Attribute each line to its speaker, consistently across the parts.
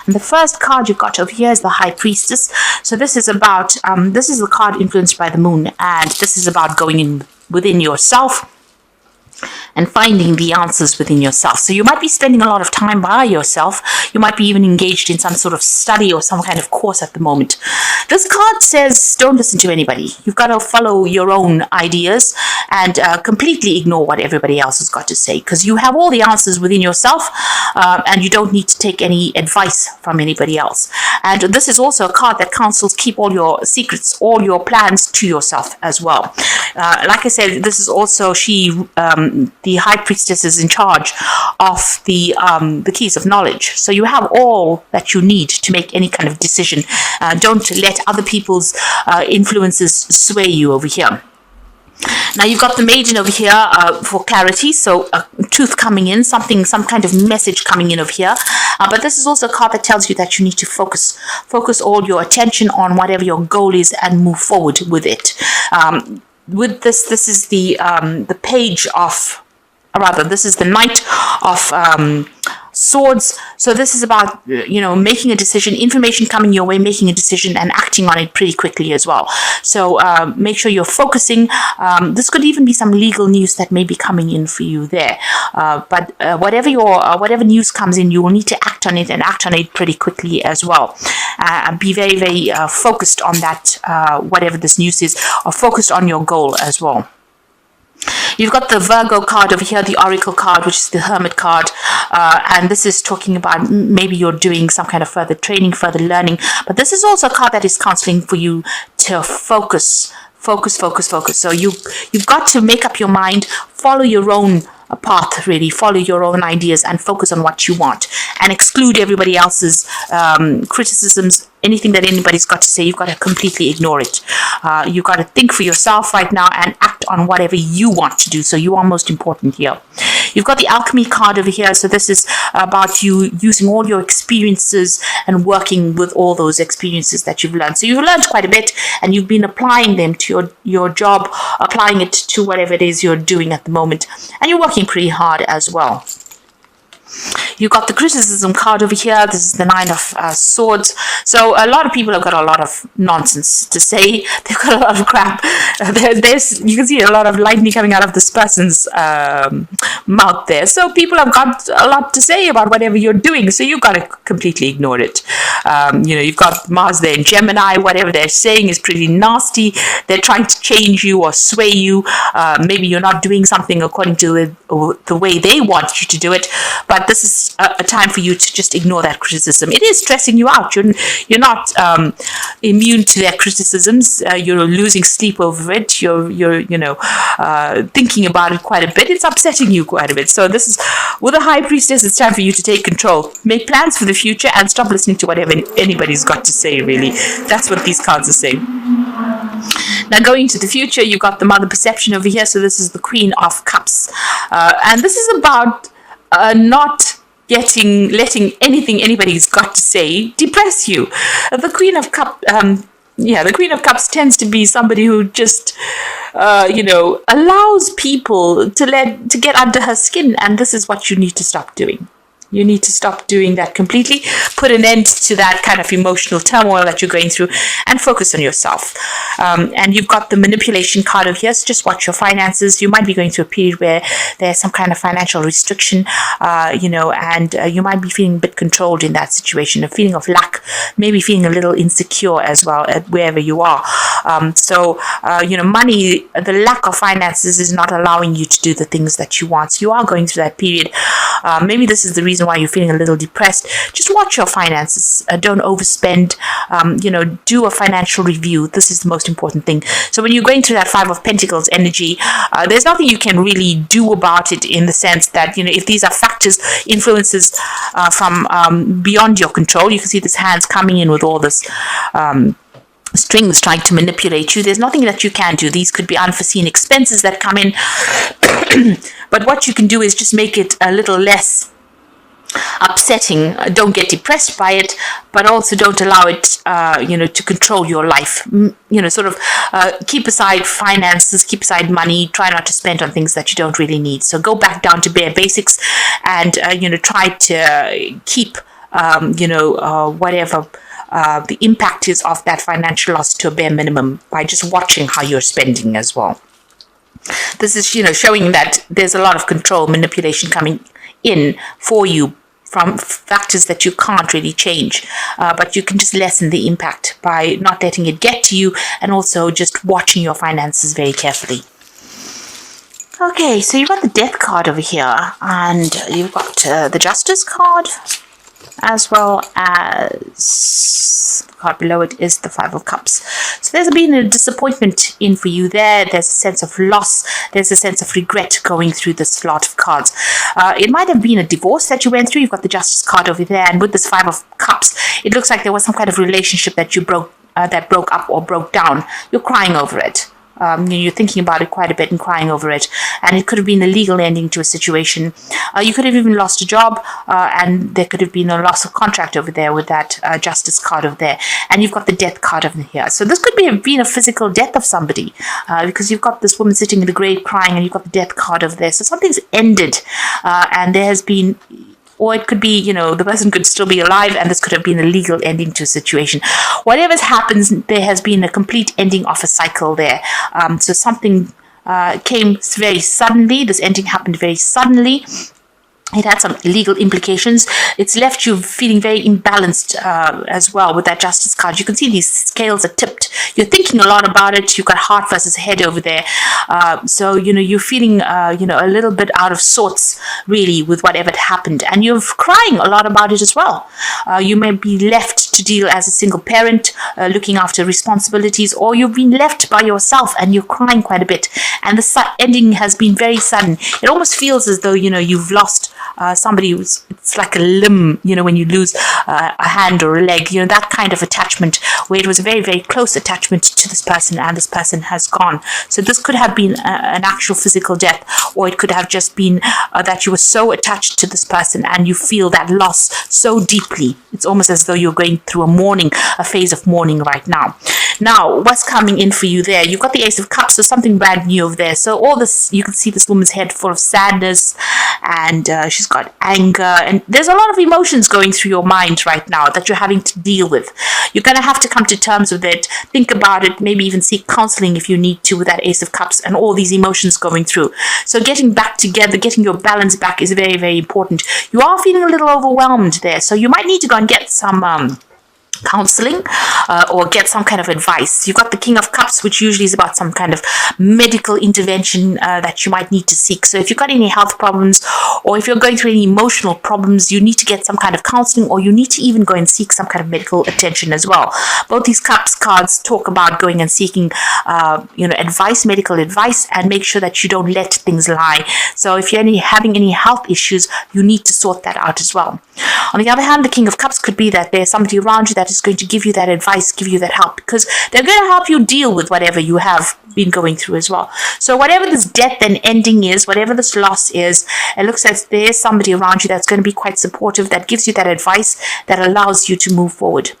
Speaker 1: And the first card you got over here is the High Priestess. So this is about, this is the card influenced by the moon, and this is about going in within yourself and finding the answers within yourself. So you might be spending a lot of time by yourself. You might be even engaged in some sort of study or some kind of course at the moment. This card says don't listen to anybody. You've got to follow your own ideas and completely ignore what everybody else has got to say, because you have all the answers within yourself, and you don't need to take any advice from anybody else. And this is also a card that counsels keep all your secrets, all your plans to yourself as well. Like I said, this is also the High Priestess is in charge of the keys of knowledge. So you have all that you need to make any kind of decision. Don't let other people's influences sway you over here. Now you've got the Maiden over here for clarity, so truth coming in, some kind of message coming in over here. But this is also a card that tells you that you need to focus all your attention on whatever your goal is and move forward with it. With this is the page of, or rather, this is the Knight of Swords. So this is about, making a decision, information coming your way, making a decision and acting on it pretty quickly as well. So make sure you're focusing. This could even be some legal news that may be coming in for you there. But whatever news comes in, you will need to act on it, and act on it pretty quickly as well. Be very, very focused on that, whatever this news is, or focused on your goal as well. You've got the Virgo card over here, the Oracle card, which is the Hermit card. And this is talking about maybe you're doing some kind of further training, further learning. But this is also a card that is counseling for you to focus. So you've got to make up your mind, follow your own path, really, follow your own ideas and focus on what you want, and exclude everybody else's criticisms. Anything that anybody's got to say, you've got to completely ignore it. You've got to think for yourself right now and act on whatever you want to do. So you are most important here. You've got the Alchemy card over here. So this is about you using all your experiences and working with all those experiences that you've learned. So you've learned quite a bit, and you've been applying them to your job, applying it to whatever it is you're doing at the moment, and you're working pretty hard as well. You've got the Criticism card over here. This is the Nine of Swords. So a lot of people have got a lot of nonsense to say. They've got a lot of crap. You can see a lot of lightning coming out of this person's mouth there. So people have got a lot to say about whatever you're doing. So you've got to completely ignore it. You've got Mars there in Gemini. Whatever they're saying is pretty nasty. They're trying to change you or sway you. Maybe you're not doing something according to the way they want you to do it. But this is a time for you to just ignore that criticism. It is stressing you out. You're not immune to their criticisms. You're losing sleep over it. You're thinking about it quite a bit. It's upsetting you quite a bit. So this is, with a High Priestess, it's time for you to take control. Make plans for the future and stop listening to whatever anybody's got to say, really. That's what these cards are saying. Now, going to the future, you've got the Mother Perception over here. So this is the Queen of Cups. And this is about not letting anything anybody's got to say depress you. The Queen of Cups tends to be somebody who just allows people to get under her skin, and this is what you need to stop doing. You need to stop doing that completely, put an end to that kind of emotional turmoil that you're going through, and focus on yourself. And you've got the Manipulation card over here, so just watch your finances. You might be going through a period where there's some kind of financial restriction, and you might be feeling a bit controlled in that situation, a feeling of lack, maybe feeling a little insecure as well at wherever you are. Money, the lack of finances is not allowing you to do the things that you want. So you are going through that period. Maybe this is the reason why you're feeling a little depressed. Just watch your finances. Don't overspend. Do a financial review. This is the most important thing. So when you're going through that Five of Pentacles energy, there's nothing you can really do about it, in the sense that, if these are factors, influences from beyond your control. You can see this hand's coming in with all this strings trying to manipulate you. There's nothing that you can do. These could be unforeseen expenses that come in. But what you can do is just make it a little less upsetting. Don't get depressed by it, but also don't allow it to control your life. Keep aside finances, keep aside money. Try not to spend on things that you don't really need. So go back down to bare basics, and try to keep whatever the impact is of that financial loss to a bare minimum by just watching how you're spending as well. This is, showing that there's a lot of control, manipulation coming in for you from factors that you can't really change, but you can just lessen the impact by not letting it get to you and also just watching your finances very carefully. Okay, so you've got the Death card over here, and you've got the Justice card, as well as the card below it is the Five of Cups. So there's been a disappointment in for you there. There's a sense of loss. There's a sense of regret going through this lot of cards. It might have been a divorce that you went through. You've got the Justice card over there, and with this Five of Cups, it looks like there was some kind of relationship that you broke up or broke down. You're crying over it. You're thinking about it quite a bit and crying over it, and it could have been a legal ending to a situation. You could have even lost a job, and there could have been a loss of contract over there with that Justice card over there, and you've got the Death card over here. So this could have been a physical death of somebody, because you've got this woman sitting in the grave crying, and you've got the Death card over there. So something's ended, and there has been... Or it could be, the person could still be alive, and this could have been a legal ending to a situation. Whatever happens, there has been a complete ending of a cycle there. So something came very suddenly. This ending happened very suddenly. It had some legal implications. It's left you feeling very imbalanced as well with that Justice card. You can see these scales are tipped. You're thinking a lot about it. You've got heart versus head over there. So, you're feeling, a little bit out of sorts, really, with whatever happened. And you're crying a lot about it as well. You may be left to deal as a single parent, looking after responsibilities, or you've been left by yourself and you're crying quite a bit. And the ending has been very sudden. It almost feels as though, you've lost somebody who's, it's like a limb, when you lose a hand or a leg, that kind of attachment where it was a very, very close attachment to this person and this person has gone. So this could have been an actual physical death, or it could have just been that you were so attached to this person and you feel that loss so deeply. It's almost as though you're going through a phase of mourning right now. Now, what's coming in for you there? You've got the Ace of Cups, so something brand new over there. So all this, you can see this woman's head full of sadness, and she's got anger, and there's a lot of emotions going through your mind right now that you're having to deal with. You're going to have to come to terms with it, think about it, maybe even seek counseling if you need to with that Ace of Cups and all these emotions going through. So getting back together, getting your balance back is very, very important. You are feeling a little overwhelmed there, so you might need to go and get some counseling or get some kind of advice. You've got the King of Cups, which usually is about some kind of medical intervention that you might need to seek. So if you've got any health problems, or if you're going through any emotional problems, you need to get some kind of counseling, or you need to even go and seek some kind of medical attention as well. Both these Cups cards talk about going and seeking advice, medical advice, and make sure that you don't let things lie. So if you're having any health issues, you need to sort that out as well. On the other hand, the King of Cups could be that there's somebody around you that is going to give you that advice, give you that help, because they're going to help you deal with whatever you have been going through as well. So whatever this death and ending is, whatever this loss is, it looks like there's somebody around you that's going to be quite supportive, that gives you that advice that allows you to move forward.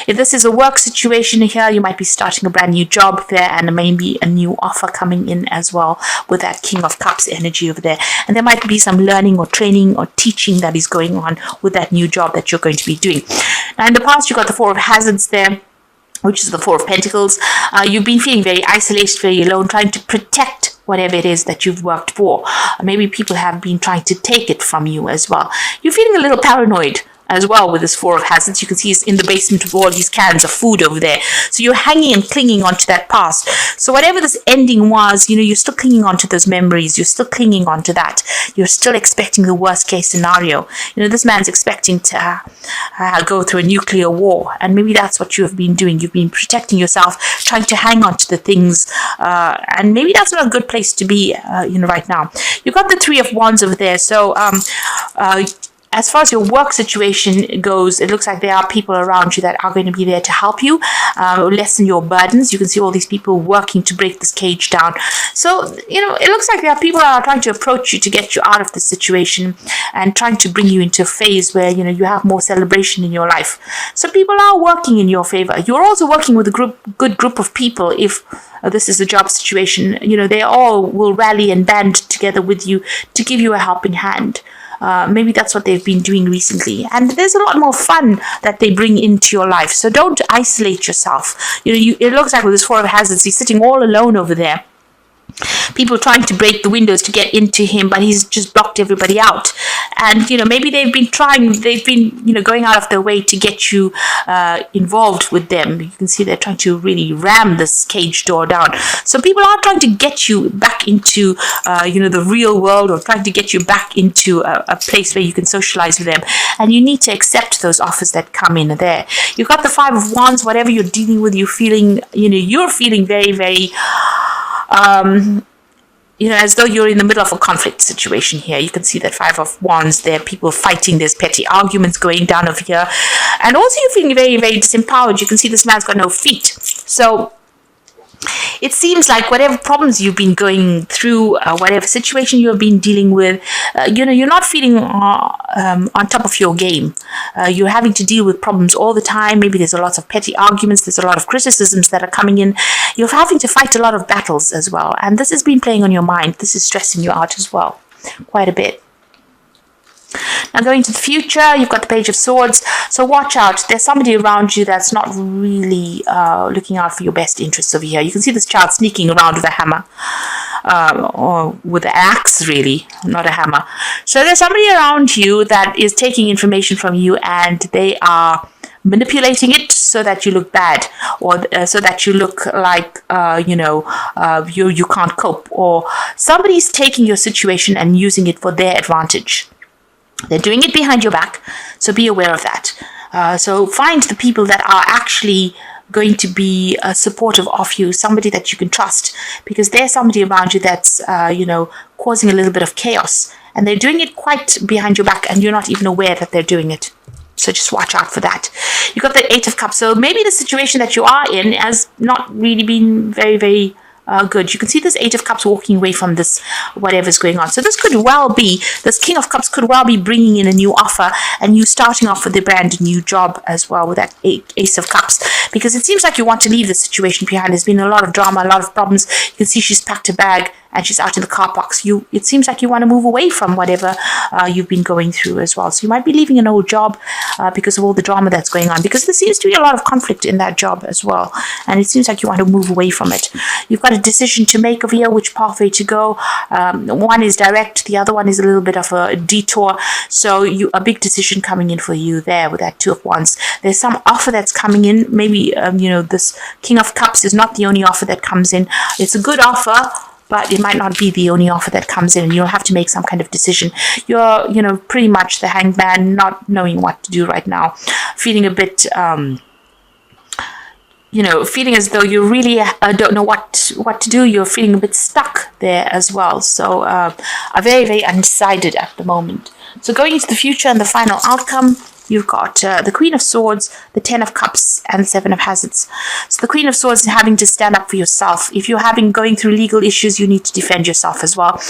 Speaker 1: If this is a work situation here, you might be starting a brand new job there, and maybe a new offer coming in as well with that King of Cups energy over there. And there might be some learning or training or teaching that is going on with that new job that you're going to be doing. Now, in the past, you got the Four of Hazards there, which is the Four of Pentacles. You've been feeling very isolated, very alone, trying to protect whatever it is that you've worked for. Maybe people have been trying to take it from you as well. You're feeling a little paranoid as well with this Four of Hazards. You can see it's in the basement with all these cans of food over there. So you're hanging and clinging onto that past. So whatever this ending was, you're still clinging onto those memories. You're still clinging onto that. You're still expecting the worst case scenario. This man's expecting to go through a nuclear war. And maybe that's what you have been doing. You've been protecting yourself, trying to hang on to the things. And maybe that's not a good place to be, right now. You've got the Three of Wands over there. So, as far as your work situation goes, it looks like there are people around you that are going to be there to help you, lessen your burdens. You can see all these people working to break this cage down. So, it looks like there are people that are trying to approach you to get you out of this situation and trying to bring you into a phase where, you have more celebration in your life. So people are working in your favor. You're also working with a good group of people. If this is a job situation, they all will rally and band together with you to give you a helping hand. Maybe that's what they've been doing recently. And there's a lot more fun that they bring into your life. So don't isolate yourself. It looks like with this Four of Hazards, he's sitting all alone over there. People trying to break the windows to get into him, but he's just blocked everybody out. And maybe they've been going out of their way to get you involved with them. You can see they're trying to really ram this cage door down. So people are trying to get you back into the real world, or trying to get you back into a place where you can socialize with them. And you need to accept those offers that come in there. You've got the Five of Wands. Whatever you're dealing with, you're feeling very, very as though you're in the middle of a conflict situation here. You can see that Five of Wands there, people fighting, there's petty arguments going down over here. And also you're feeling very, very disempowered. You can see this man's got no feet. So it seems like whatever problems you've been going through, whatever situation you've been dealing with, you're not feeling on top of your game. You're having to deal with problems all the time. Maybe there's a lot of petty arguments. There's a lot of criticisms that are coming in. You're having to fight a lot of battles as well. And this has been playing on your mind. This is stressing you out as well, quite a bit. Now going to the future, you've got the Page of Swords. So watch out. There's somebody around you that's not really looking out for your best interests over here. You can see this child sneaking around with a hammer. Or with an axe, really, not a hammer. So there's somebody around you that is taking information from you, and they are manipulating it so that you look bad, or so that you look like you can't cope, or somebody's taking your situation and using it for their advantage. They're doing it behind your back, so be aware of that. So find the people that are actually going to be supportive of you, somebody that you can trust, because there's somebody around you that's causing a little bit of chaos, and they're doing it quite behind your back, and you're not even aware that they're doing it. So just watch out for that. You've got the Eight of Cups. So maybe the situation that you are in has not really been very, very good. You can see this Eight of Cups walking away from this, whatever's going on. So this could well be, this King of Cups could well be bringing in a new offer, and you starting off with a brand new job as well with that Ace of Cups, because it seems like you want to leave the situation behind. There's been a lot of drama, a lot of problems. You can see she's packed a bag and she's out in the car parks. It seems like you want to move away from whatever you've been going through as well. So you might be leaving an old job because of all the drama that's going on, because there seems to be a lot of conflict in that job as well. And it seems like you want to move away from it. You've got a decision to make over here, which pathway to go. One is direct, the other one is a little bit of a detour. So a big decision coming in for you there with that Two of Wands. There's some offer that's coming in. Maybe, this King of Cups is not the only offer that comes in. It's a good offer, but it might not be the only offer that comes in, and you'll have to make some kind of decision. You're, pretty much the Hanged Man, not knowing what to do right now, feeling a bit, feeling as though you really don't know what to do. You're feeling a bit stuck there as well. So are very, very undecided at the moment. So going into the future and the final outcome, you've got the Queen of Swords, the Ten of Cups, and the Seven of Hazards. So the Queen of Swords is having to stand up for yourself. If you're going through legal issues, you need to defend yourself as well.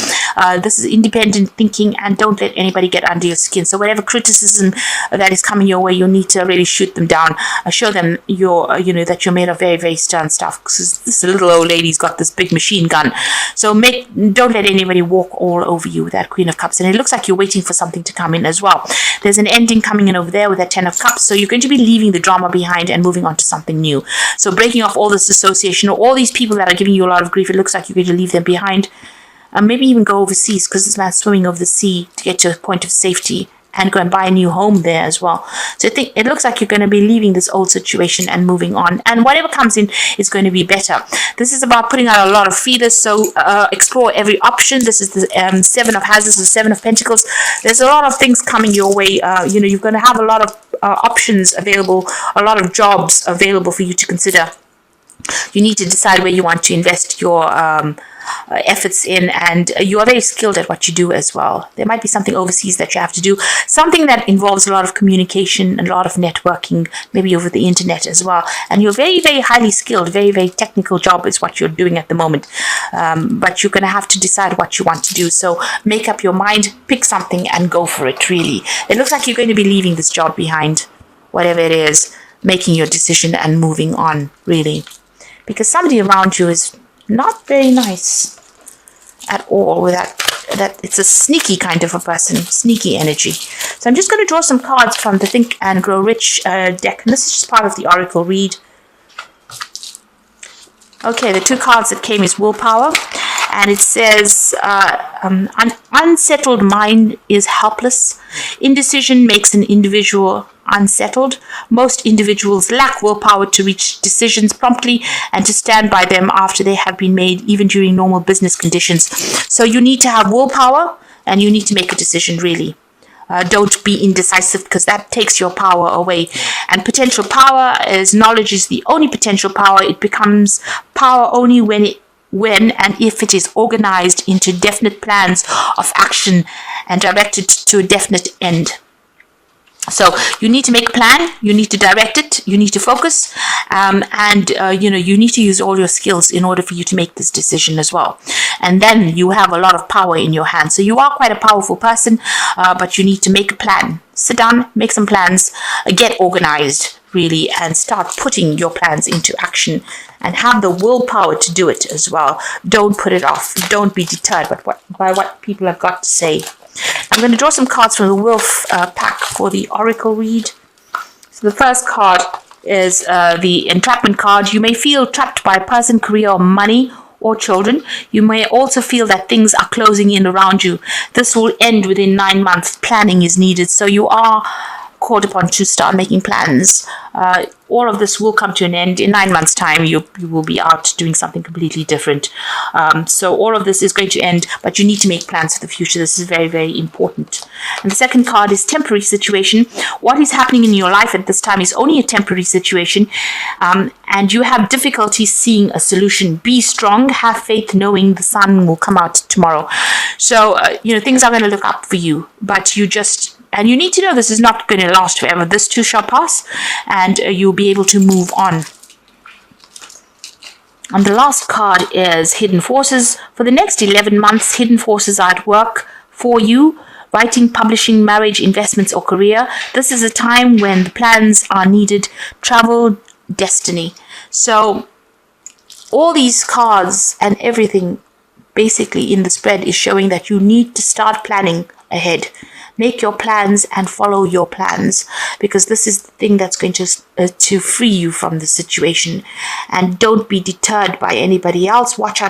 Speaker 1: This is independent thinking, and don't let anybody get under your skin. So whatever criticism that is coming your way, you need to really shoot them down. Show them that you're made of very, very stern stuff. Because this little old lady's got this big machine gun. So don't let anybody walk all over you with that Queen of Cups. And it looks like you're waiting for something to come in as well. There's an ending coming in over there with that Ten of Cups. So you're going to be leaving the drama behind and moving on to something new. So breaking off all this association, or all these people that are giving you a lot of grief, it looks like you're going to leave them behind. Maybe even go overseas, because this man's swimming over the sea to get to a point of safety, and go and buy a new home there as well. So I think it looks like you're going to be leaving this old situation and moving on. And whatever comes in is going to be better. This is about putting out a lot of feelers. So explore every option. This is the Seven of Hazards, the Seven of Pentacles. There's a lot of things coming your way. You're going to have a lot of options available, a lot of jobs available for you to consider. You need to decide where you want to invest your efforts in, and you are very skilled at what you do as well. There might be something overseas that you have to do, something that involves a lot of communication and a lot of networking, maybe over the internet as well. And you're very, very highly skilled, very, very technical job is what you're doing at the moment. But you're going to have to decide what you want to do. So make up your mind, pick something and go for it, really. It looks like you're going to be leaving this job behind, whatever it is, making your decision and moving on, really. Because somebody around you is not very nice at all with that that it's a sneaky kind of a person, sneaky energy. So I'm just going to draw some cards from the Think and Grow Rich deck. And this is just part of the Oracle read. Okay, the 2 cards that came is Willpower. And it says, an unsettled mind is helpless. Indecision makes an individual unsettled. Most individuals lack willpower to reach decisions promptly and to stand by them after they have been made, even during normal business conditions. So you need to have willpower, and you need to make a decision, really. Don't be indecisive, because that takes your power away. And potential power is knowledge is the only potential power. It becomes power only when and if it is organized into definite plans of action and directed to a definite end. So you need to make a plan, you need to direct it, you need to focus, and you need to use all your skills in order for you to make this decision as well. And then you have a lot of power in your hands. So you are quite a powerful person, but you need to make a plan. Sit down, make some plans, get organized, really, and start putting your plans into action, and have the willpower to do it as well. Don't put it off. Don't be deterred by what people have got to say. I'm going to draw some cards from the Wolf pack for the Oracle read. So the first card is the Entrapment card. You may feel trapped by a person, career, or money, or children. You may also feel that things are closing in around you. This will end within 9 months. Planning is needed. So you are called upon to start making plans. All of this will come to an end in 9 months' time. You will be out doing something completely different. So all of this is going to end, but you need to make plans for the future. This is very, very important. And the second card is Temporary Situation. What is happening in your life at this time is only a temporary situation, and you have difficulty seeing a solution. Be strong, have faith, knowing the sun will come out tomorrow. So, things are going to look up for you, but and you need to know this is not going to last forever. This too shall pass, and you'll be able to move on. And the last card is Hidden Forces. For the next 11 months, hidden forces are at work for you. Writing, publishing, marriage, investments, or career. This is a time when the plans are needed. Travel, destiny. So all these cards and everything basically in the spread is showing that you need to start planning ahead. Make your plans and follow your plans, because this is the thing that's going to free you from the situation. And don't be deterred by anybody else. Watch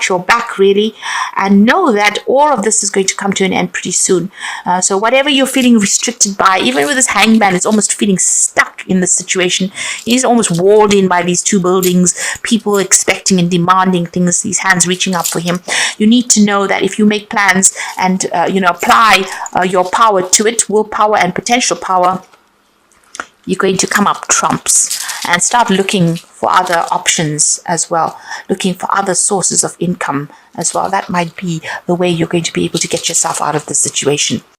Speaker 1: your back, really, and know that all of this is going to come to an end pretty soon. So whatever you're feeling restricted by, even with this hangman, is almost feeling stuck in the situation. He's almost walled in by these 2 buildings, people expecting and demanding things, these hands reaching up for him. You need to know that if you make plans and apply your power to it, willpower and potential power, you're going to come up trumps, and start looking for other options as well, looking for other sources of income as well. That might be the way you're going to be able to get yourself out of the situation.